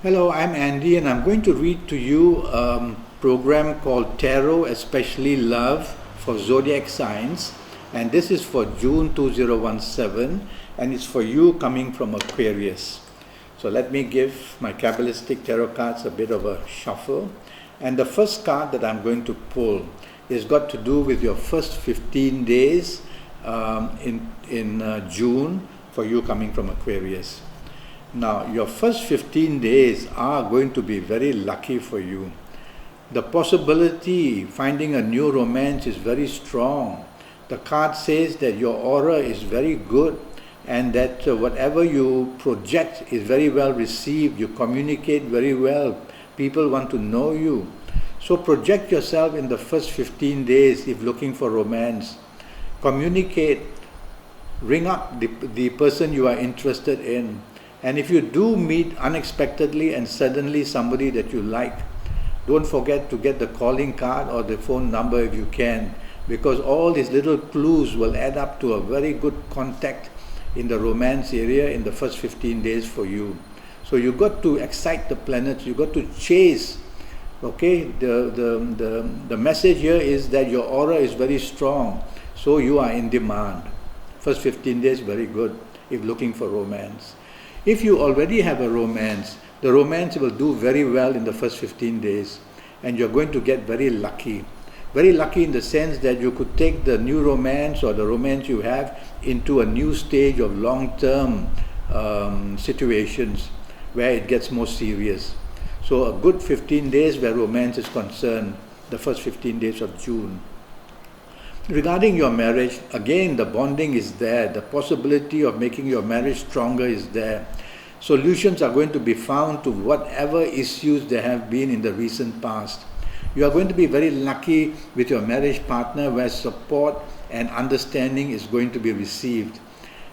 Hello, I'm Andy, and I'm going to read to you a program called Tarot, Especially Love for Zodiac Signs. And this is for June 2017, and it's for you coming from Aquarius. So let me give my Kabbalistic tarot cards a bit of a shuffle. And the first card that I'm going to pull is got to do with your first 15 days in June for you coming from Aquarius. Now, your first 15 days are going to be very lucky for you. The possibility finding a new romance is very strong. The card says that your aura is very good and that whatever you project is very well received. You communicate very well. People want to know you. So project yourself in the first 15 days if looking for romance. Communicate. Ring up the person you are interested in. And if you do meet unexpectedly and suddenly somebody that you like, don't forget to get the calling card or the phone number if you can, because all these little clues will add up to a very good contact in the romance area in the first 15 days for you. So you got to excite the planets, you got to chase. Okay, the message here is that your aura is very strong, so you are in demand. First 15 days, very good if looking for romance. If you already have a romance, the romance will do very well in the first 15 days and you're going to get very lucky. Very lucky in the sense that you could take the new romance or the romance you have into a new stage of long-term situations where it gets more serious. So a good 15 days where romance is concerned, the first 15 days of June. Regarding your marriage, again, the bonding is there. The possibility of making your marriage stronger is there. Solutions are going to be found to whatever issues there have been in the recent past. You are going to be very lucky with your marriage partner where support and understanding is going to be received.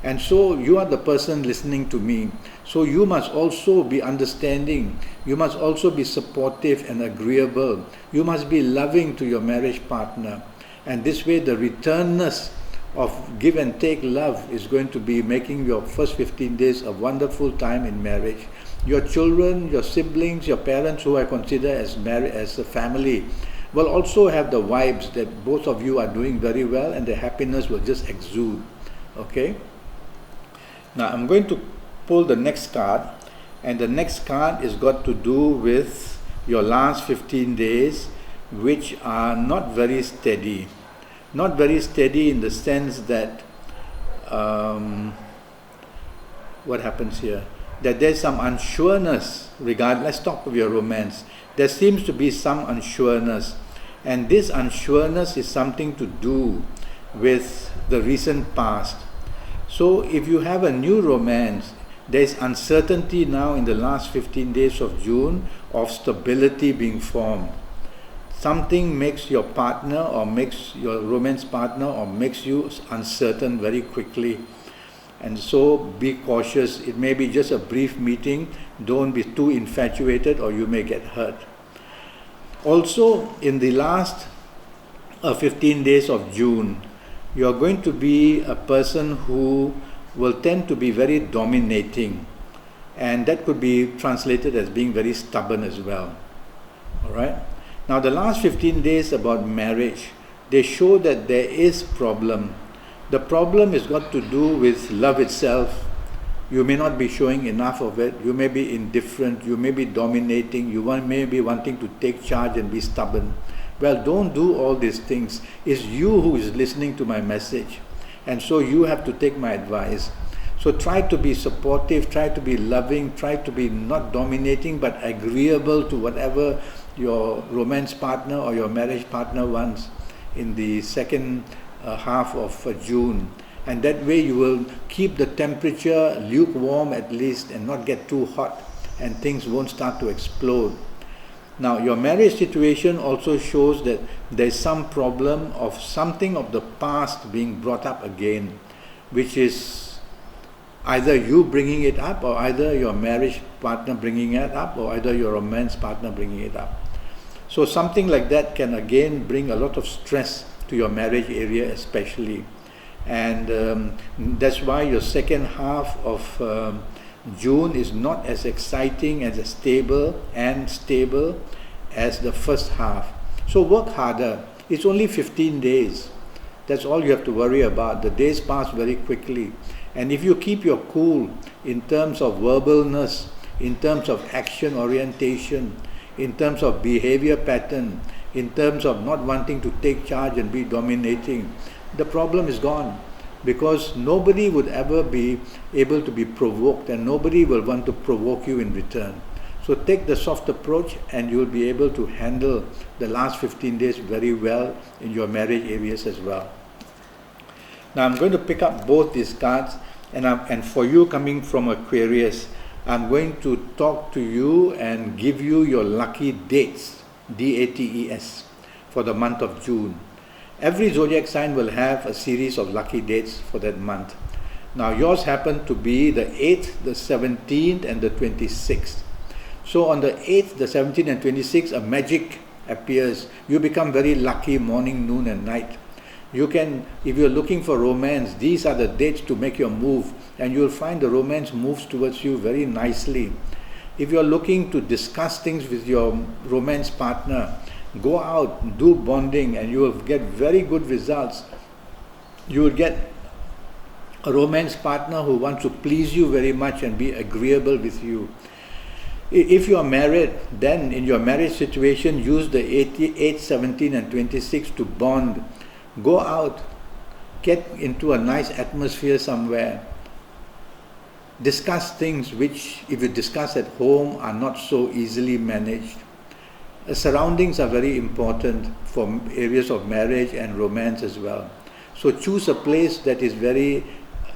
And so you are the person listening to me. So you must also be understanding. You must also be supportive and agreeable. You must be loving to your marriage partner. And this way the returnness of give and take love is going to be making your first 15 days a wonderful time in marriage. Your children, your siblings, your parents who I consider as a family will also have the vibes that both of you are doing very well and the happiness will just exude. Okay? Now I'm going to pull the next card, and the next card is got to do with your last 15 days, which are not very steady. Not very steady in the sense that, what happens here? That there's some unsureness let's talk of your romance. There seems to be some unsureness. And this unsureness is something to do with the recent past. So if you have a new romance, there's uncertainty now in the last 15 days of June of stability being formed. Something makes your partner or makes your romance partner or makes you uncertain very quickly. And so be cautious. It may be just a brief meeting. Don't be too infatuated or you may get hurt. Also, in the last 15 days of June, you are going to be a person who will tend to be very dominating. And that could be translated as being very stubborn as well. All right? Now the last 15 days about marriage, they show that there is problem. The problem is got to do with love itself. You may not be showing enough of it. You may be indifferent. You may be dominating. You may be wanting to take charge and be stubborn. Well, don't do all these things. It's you who is listening to my message. And so you have to take my advice. So try to be supportive, try to be loving, try to be not dominating but agreeable to whatever your romance partner or your marriage partner wants in the second half of June. And that way you will keep the temperature lukewarm at least and not get too hot and things won't start to explode. Now your marriage situation also shows that there's some problem of something of the past being brought up again, which is either you bringing it up or either your marriage partner bringing it up or either your romance partner bringing it up. So something like that can again bring a lot of stress to your marriage area especially. And that's why your second half of June is not as exciting and as stable as the first half. So work harder. It's only 15 days. That's all you have to worry about. The days pass very quickly. And if you keep your cool in terms of verbalness, in terms of action orientation, in terms of behavior pattern, in terms of not wanting to take charge and be dominating, the problem is gone. Because nobody would ever be able to be provoked, and nobody will want to provoke you in return. So take the soft approach and you will be able to handle the last 15 days very well in your marriage areas as well. Now I'm going to pick up both these cards, and for you coming from Aquarius, I'm going to talk to you and give you your lucky dates, DATES, for the month of June. Every zodiac sign will have a series of lucky dates for that month. Now yours happen to be the 8th, the 17th and the 26th. So on the 8th, the 17th and 26th, a magic appears. You become very lucky morning, noon and night. You can, if you're looking for romance, these are the dates to make your move, and you'll find the romance moves towards you very nicely. If you're looking to discuss things with your romance partner, go out, do bonding, and you will get very good results. You will get a romance partner who wants to please you very much and be agreeable with you. If you are married, then in your marriage situation, use the 8, 17 and 26 to bond. Go out, get into a nice atmosphere somewhere. Discuss things which, if you discuss at home, are not so easily managed. Surroundings are very important for areas of marriage and romance as well. So choose a place that is very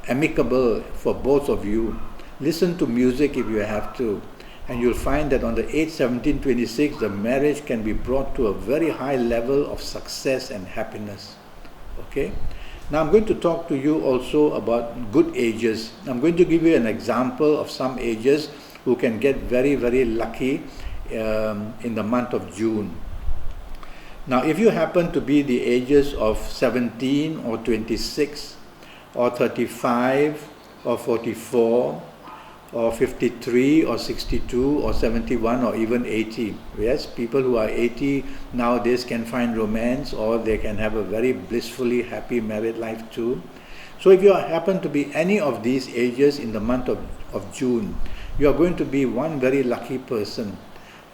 amicable for both of you. Listen to music if you have to, and you'll find that on the 8, 17, 26, the marriage can be brought to a very high level of success and happiness. Okay? Now I'm going to talk to you also about good ages. I'm going to give you an example of some ages who can get very, very lucky in the month of June. Now if you happen to be the ages of 17 or 26 or 35 or 44 or 53 or 62 or 71 or even 80. Yes, people who are 80 nowadays can find romance, or they can have a very blissfully happy married life too. So if you happen to be any of these ages in the month of June, you are going to be one very lucky person.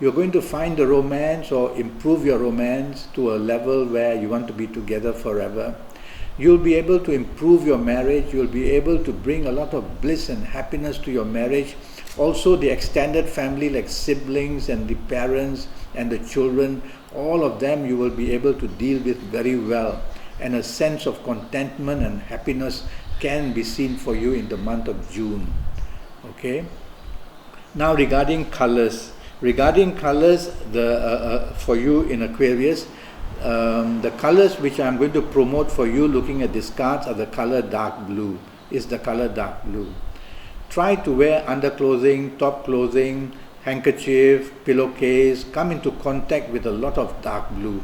You're going to find the romance or improve your romance to a level where you want to be together forever. You'll be able to improve your marriage. You'll be able to bring a lot of bliss and happiness to your marriage. Also the extended family, like siblings and the parents and the children, all of them you will be able to deal with very well. And a sense of contentment and happiness can be seen for you in the month of June. Okay? Now regarding colors. For you in Aquarius, the colors which I'm going to promote for you looking at these cards are the color dark blue. Is the color dark blue. Try to wear underclothing, top clothing, handkerchief, pillowcase, come into contact with a lot of dark blue.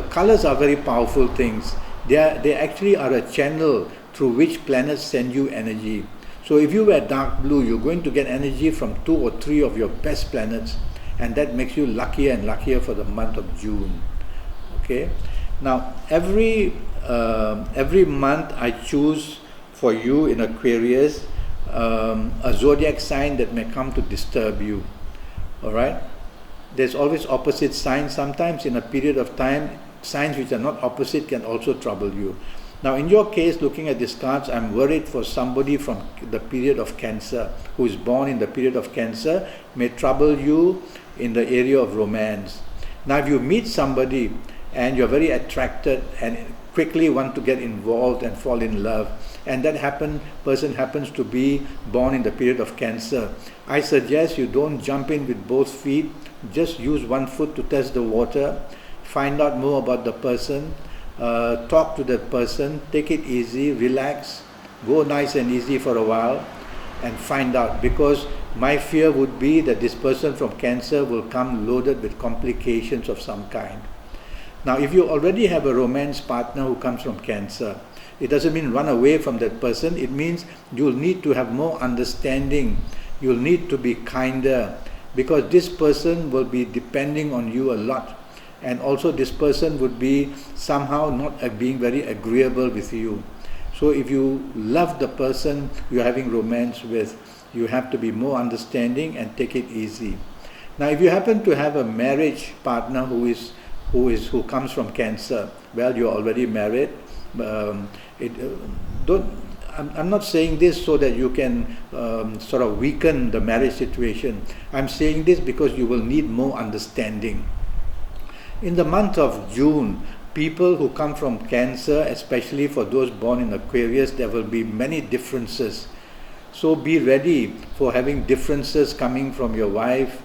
Colors are very powerful things. They actually are a channel through which planets send you energy. So if you wear dark blue, you're going to get energy from 2 or 3 of your best planets, and that makes you luckier and luckier for the month of June. Okay. Now every month I choose for you in Aquarius a zodiac sign that may come to disturb you. All right. There's always opposite signs. Sometimes in a period of time, signs which are not opposite can also trouble you. Now in your case, looking at these cards, I'm worried for somebody from the period of Cancer, who is born in the period of Cancer, may trouble you in the area of romance. Now if you meet somebody and you're very attracted and quickly want to get involved and fall in love, and that person happens to be born in the period of Cancer, I suggest you don't jump in with both feet. Just use one foot to test the water, find out more about the person, talk to that person, take it easy, relax, go nice and easy for a while and find out, because my fear would be that this person from Cancer will come loaded with complications of some kind. Now if you already have a romance partner who comes from Cancer, It doesn't mean run away from that person. It means you'll need to have more understanding. You'll need to be kinder, because this person will be depending on you a lot. And also this person would be somehow not being very agreeable with you. So if you love the person you're having romance with, you have to be more understanding and take it easy. Now, if you happen to have a marriage partner who comes from Cancer, well, you're already married. I'm not saying this so that you can sort of weaken the marriage situation. I'm saying this because you will need more understanding. In the month of June, people who come from Cancer, especially for those born in Aquarius, there will be many differences. So be ready for having differences coming from your wife,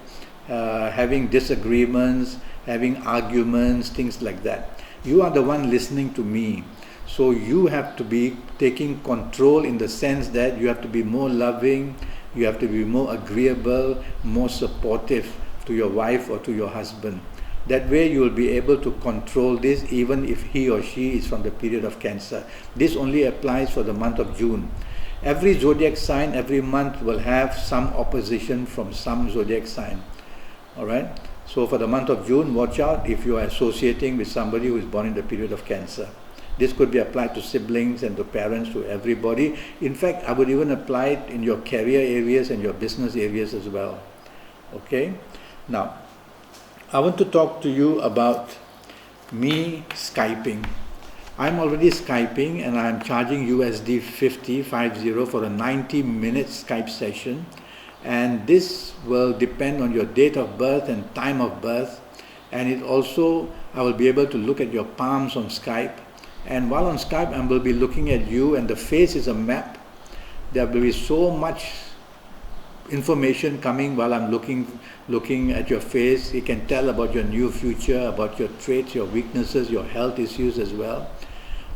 having disagreements, having arguments, things like that. You are the one listening to me. So you have to be taking control, in the sense that you have to be more loving, you have to be more agreeable, more supportive to your wife or to your husband. That way you will be able to control this, even if he or she is from the period of Cancer. This only applies for the month of June. Every zodiac sign every month will have some opposition from some zodiac sign. Alright? So for the month of June, watch out if you are associating with somebody who is born in the period of Cancer. This could be applied to siblings and to parents, to everybody. In fact, I would even apply it in your career areas and your business areas as well. Okay? Now, I want to talk to you about me Skyping. I'm already Skyping, and I'm charging USD 50 for a 90-minute Skype session. And this will depend on your date of birth and time of birth. And it also, I will be able to look at your palms on Skype. And while on Skype, I will be looking at you, and the face is a map. There will be so much information coming while I'm looking at your face. You can tell about your new future, about your traits, your weaknesses, your health issues as well.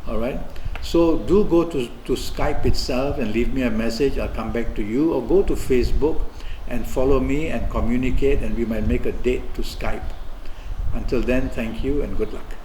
Alright? So do go to Skype itself and leave me a message. I'll come back to you, or go to Facebook and follow me and communicate, and we might make a date to Skype. Until then, thank you and good luck.